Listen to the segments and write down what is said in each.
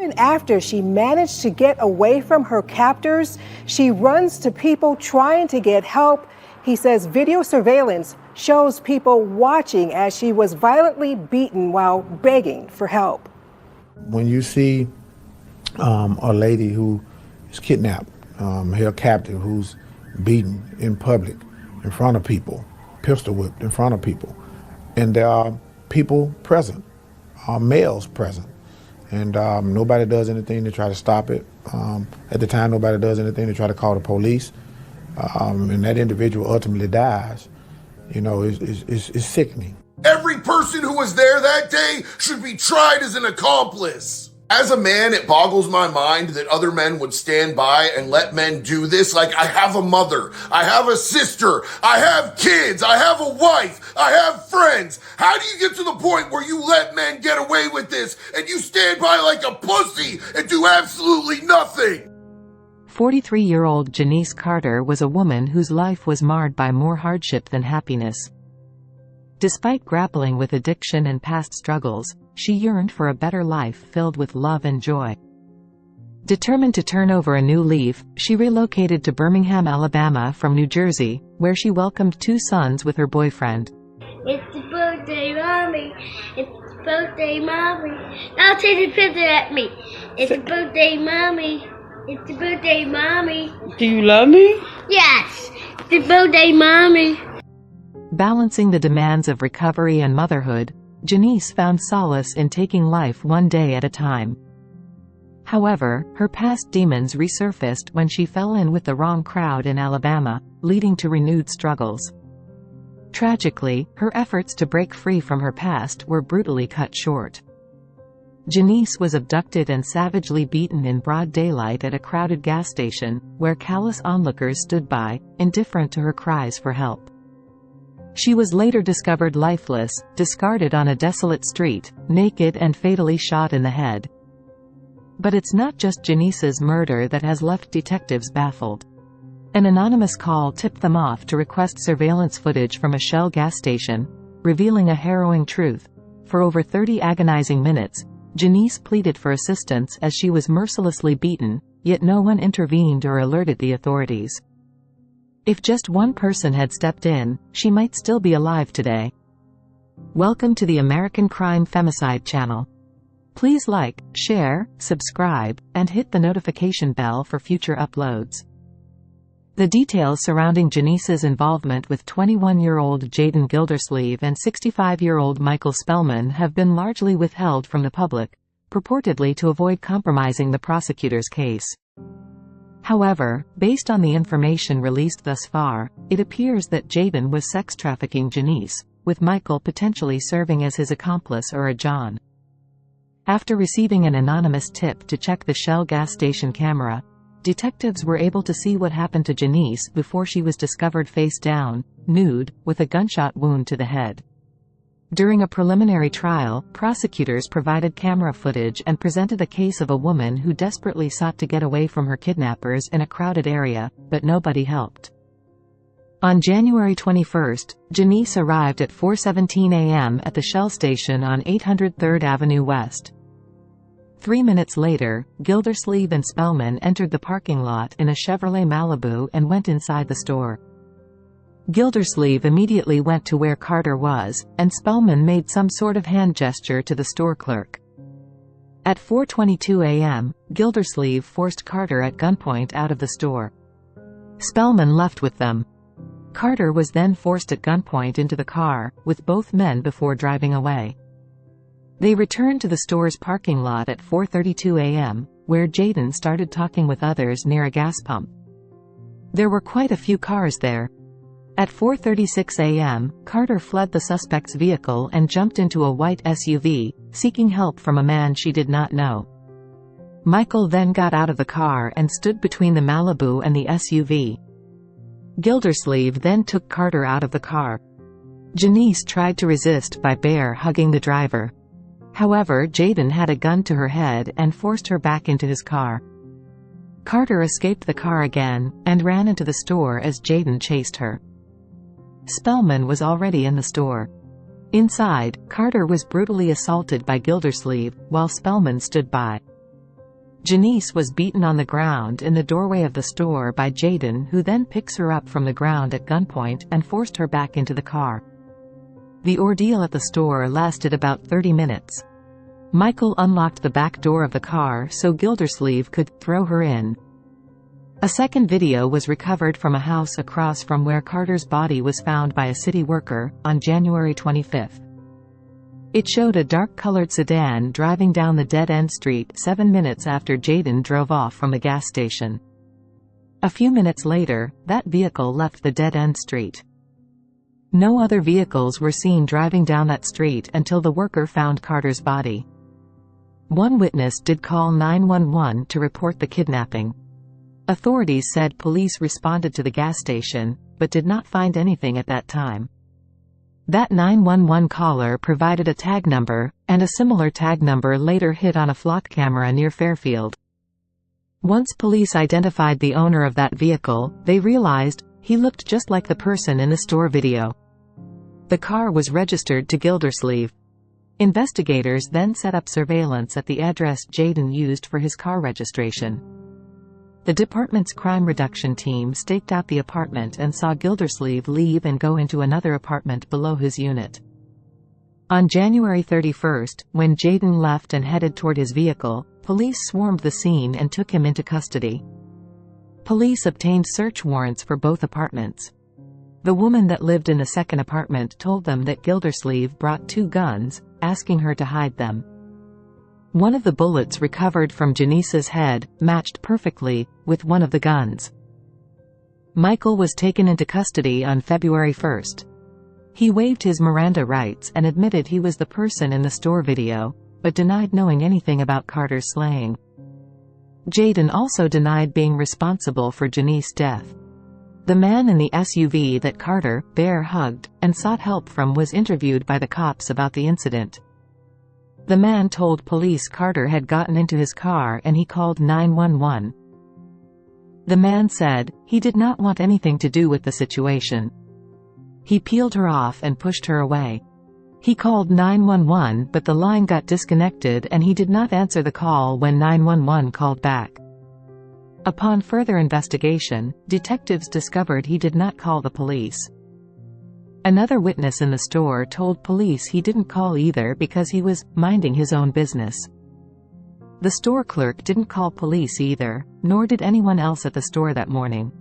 Even after she managed to get away from her captors, she runs to people trying to get help. He says video surveillance shows people watching as she was violently beaten while begging for help. When you see a lady who is kidnapped, held captive, who's beaten in public, in front of people, pistol whipped in front of people, and there are people present, males present, and nobody does anything to try to stop it. At the time, nobody does anything to try to call the police, and that individual ultimately dies. You know, it's sickening. Every person who was there that day should be tried as an accomplice. As a man, it boggles my mind that other men would stand by and let men do this. Like, I have a mother, I have a sister, I have kids, I have a wife, I have friends. How do you get to the point where you let men get away with this and you stand by like a pussy and do absolutely nothing? 43-year-old Genise Carter was a woman whose life was marred by more hardship than happiness. Despite grappling with addiction and past struggles, she yearned for a better life filled with love and joy. Determined to turn over a new leaf, she relocated to Birmingham, Alabama from New Jersey, where she welcomed 2 sons with her boyfriend. It's the birthday, Mommy. It's the birthday, Mommy. Now take a picture at me. It's the birthday, Mommy. It's the birthday, Mommy. Do you love me? Yes. It's the birthday, Mommy. Balancing the demands of recovery and motherhood, Genise found solace in taking life one day at a time. However, her past demons resurfaced when she fell in with the wrong crowd in Alabama, leading to renewed struggles. Tragically, her efforts to break free from her past were brutally cut short. Genise was abducted and savagely beaten in broad daylight at a crowded gas station, where callous onlookers stood by, indifferent to her cries for help. She was later discovered lifeless, discarded on a desolate street, naked and fatally shot in the head. But it's not just Genise's murder that has left detectives baffled. An anonymous call tipped them off to request surveillance footage from a Shell gas station, revealing a harrowing truth. For over 30 agonizing minutes, Genise pleaded for assistance as she was mercilessly beaten, yet no one intervened or alerted the authorities. If just one person had stepped in, she might still be alive today. Welcome to the American Crime Femicide channel. Please like, share, subscribe, and hit the notification bell for future uploads. The details surrounding Genise's involvement with 21-year-old Jayden Gildersleeve and 65-year-old Michael Spellman have been largely withheld from the public, purportedly to avoid compromising the prosecutor's case. However, based on the information released thus far, it appears that Jayden was sex trafficking Genise, with Michael potentially serving as his accomplice or a John. After receiving an anonymous tip to check the Shell gas station camera, detectives were able to see what happened to Genise before she was discovered face down, nude, with a gunshot wound to the head. During a preliminary trial, prosecutors provided camera footage and presented a case of a woman who desperately sought to get away from her kidnappers in a crowded area, but nobody helped. On January 21, Genise arrived at 4:17 a.m. at the Shell station on 800 3rd Avenue West. 3 minutes later, Gildersleeve and Spellman entered the parking lot in a Chevrolet Malibu and went inside the store. Gildersleeve immediately went to where Carter was, and Spellman made some sort of hand gesture to the store clerk. At 4:22 a.m., Gildersleeve forced Carter at gunpoint out of the store. Spellman left with them. Carter was then forced at gunpoint into the car, with both men before driving away. They returned to the store's parking lot at 4:32 a.m., where Jayden started talking with others near a gas pump. There were quite a few cars there. At 4:36 a.m., Carter fled the suspect's vehicle and jumped into a white SUV, seeking help from a man she did not know. Michael then got out of the car and stood between the Malibu and the SUV. Gildersleeve then took Carter out of the car. Genise tried to resist by bear hugging the driver. However, Jayden had a gun to her head and forced her back into his car. Carter escaped the car again, and ran into the store as Jayden chased her. Spellman was already in the store. Inside, Carter was brutally assaulted by Gildersleeve, while Spellman stood by. Janice was beaten on the ground in the doorway of the store by Jayden, who then picks her up from the ground at gunpoint and forced her back into the car. The ordeal at the store lasted about 30 minutes. Michael unlocked the back door of the car so Gildersleeve could throw her in. A second video was recovered from a house across from where Carter's body was found by a city worker on January 25. It showed a dark-colored sedan driving down the dead-end street 7 minutes after Jayden drove off from the gas station. A few minutes later, that vehicle left the dead-end street. No other vehicles were seen driving down that street until the worker found Carter's body. One witness did call 911 to report the kidnapping. Authorities said police responded to the gas station, but did not find anything at that time. That 911 caller provided a tag number, and a similar tag number later hit on a flock camera near Fairfield. Once police identified the owner of that vehicle, they realized he looked just like the person in the store video. The car was registered to Gildersleeve. Investigators then set up surveillance at the address Jayden used for his car registration. The department's crime reduction team staked out the apartment and saw Gildersleeve leave and go into another apartment below his unit. On January 31, when Jayden left and headed toward his vehicle, police swarmed the scene and took him into custody. Police obtained search warrants for both apartments. The woman that lived in the second apartment told them that Gildersleeve brought 2 guns, asking her to hide them. One of the bullets recovered from Janice's head matched perfectly with one of the guns. Michael was taken into custody on February 1. He waived his Miranda rights and admitted he was the person in the store video, but denied knowing anything about Carter's slaying. Jayden also denied being responsible for Janice's death. The man in the SUV that Carter bear hugged and sought help from was interviewed by the cops about the incident. The man told police Carter had gotten into his car and he called 911. The man said he did not want anything to do with the situation. He peeled her off and pushed her away. He called 911 but the line got disconnected and he did not answer the call when 911 called back. Upon further investigation, detectives discovered he did not call the police. Another witness in the store told police he didn't call either because he was minding his own business. The store clerk didn't call police either, nor did anyone else at the store that morning.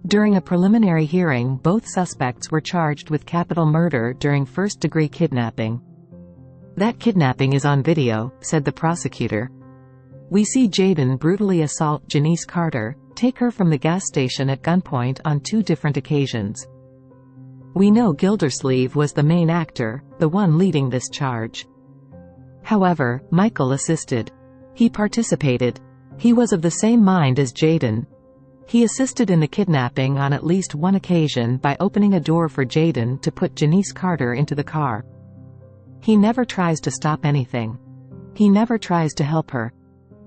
During a preliminary hearing, both suspects were charged with capital murder during first-degree kidnapping. "That kidnapping is on video," said the prosecutor. "We see Jayden brutally assault Genise Carter, take her from the gas station at gunpoint on 2 different occasions. We know Gildersleeve was the main actor, the one leading this charge. However, Michael assisted. He participated. He was of the same mind as Jayden. He assisted in the kidnapping on at least one occasion by opening a door for Jayden to put Genise Carter into the car. He never tries to stop anything. He never tries to help her.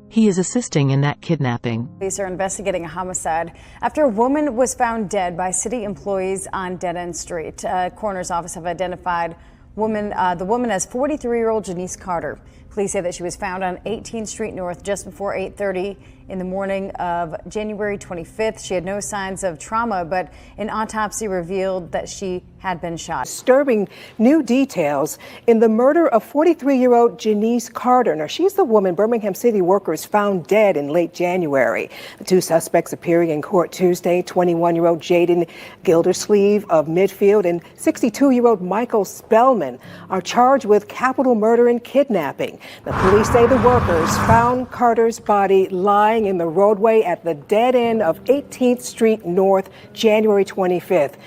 He is assisting in that kidnapping." Police are investigating a homicide after a woman was found dead by city employees on Dead End Street. Coroner's office have identified the woman as 43-year-old Genise Carter. Police say that she was found on 18th Street North just before 8:30 in the morning of January 25th. She had no signs of trauma, but an autopsy revealed that she had been shot. Disturbing new details in the murder of 43-year-old Genise Carter. Now, she's the woman Birmingham city workers found dead in late January. The 2 suspects appearing in court Tuesday, 21-year-old Jayden Gildersleeve of Midfield and 62-year-old Michael Spellman, are charged with capital murder and kidnapping. The police say the workers found Carter's body lying in the roadway at the dead end of 18th Street North, January 25th.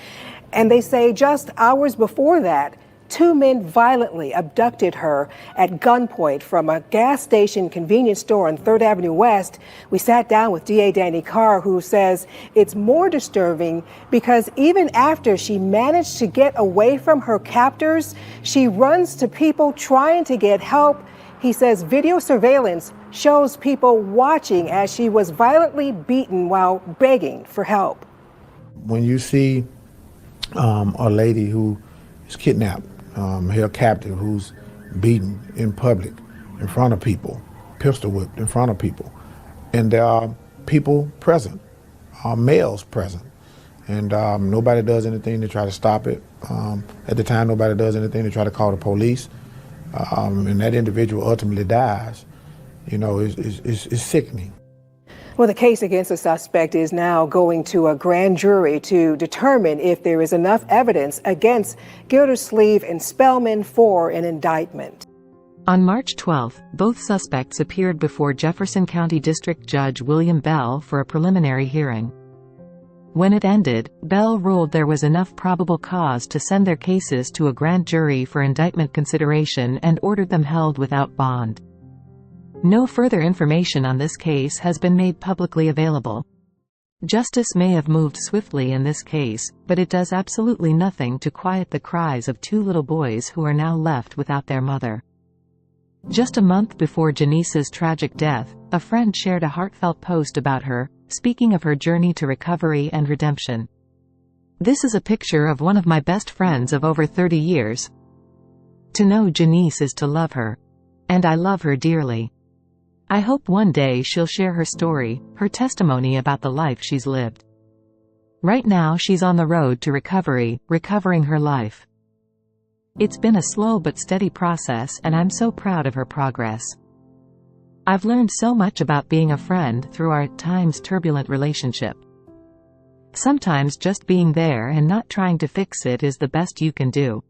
And they say just hours before that, 2 men violently abducted her at gunpoint from a gas station convenience store on 3rd Avenue West. We sat down with DA Danny Carr, who says it's more disturbing because even after she managed to get away from her captors, she runs to people trying to get help. He says video surveillance shows people watching as she was violently beaten while begging for help. When you see a lady who is kidnapped, held captive, who's beaten in public in front of people, pistol whipped in front of people. And there are people present, males present. And nobody does anything to try to stop it. At the time, nobody does anything to try to call the police. And that individual ultimately dies. You know, it's sickening. Well, the case against the suspect is now going to a grand jury to determine if there is enough evidence against Gildersleeve and Spellman for an indictment. On March 12, both suspects appeared before Jefferson County District Judge William Bell for a preliminary hearing. When it ended, Bell ruled there was enough probable cause to send their cases to a grand jury for indictment consideration and ordered them held without bond. No further information on this case has been made publicly available. Justice may have moved swiftly in this case, but it does absolutely nothing to quiet the cries of two little boys who are now left without their mother. Just a month before Janice's tragic death, a friend shared a heartfelt post about her, speaking of her journey to recovery and redemption. "This is a picture of one of my best friends of over 30 years. To know Janice is to love her. And I love her dearly. I hope one day she'll share her story, her testimony about the life she's lived. Right now she's on the road to recovery, recovering her life. It's been a slow but steady process and I'm so proud of her progress. I've learned so much about being a friend through our at times turbulent relationship. Sometimes just being there and not trying to fix it is the best you can do.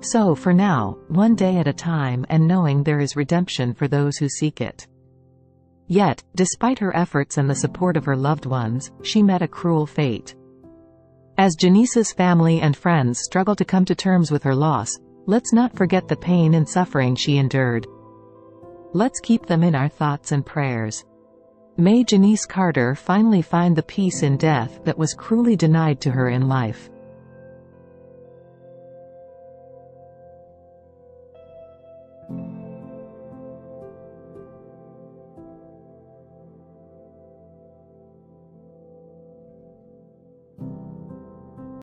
So for now, one day at a time and knowing there is redemption for those who seek it." Yet, despite her efforts and the support of her loved ones, she met a cruel fate. As Janice's family and friends struggle to come to terms with her loss, let's not forget the pain and suffering she endured. Let's keep them in our thoughts and prayers. May Genise Carter finally find the peace in death that was cruelly denied to her in life.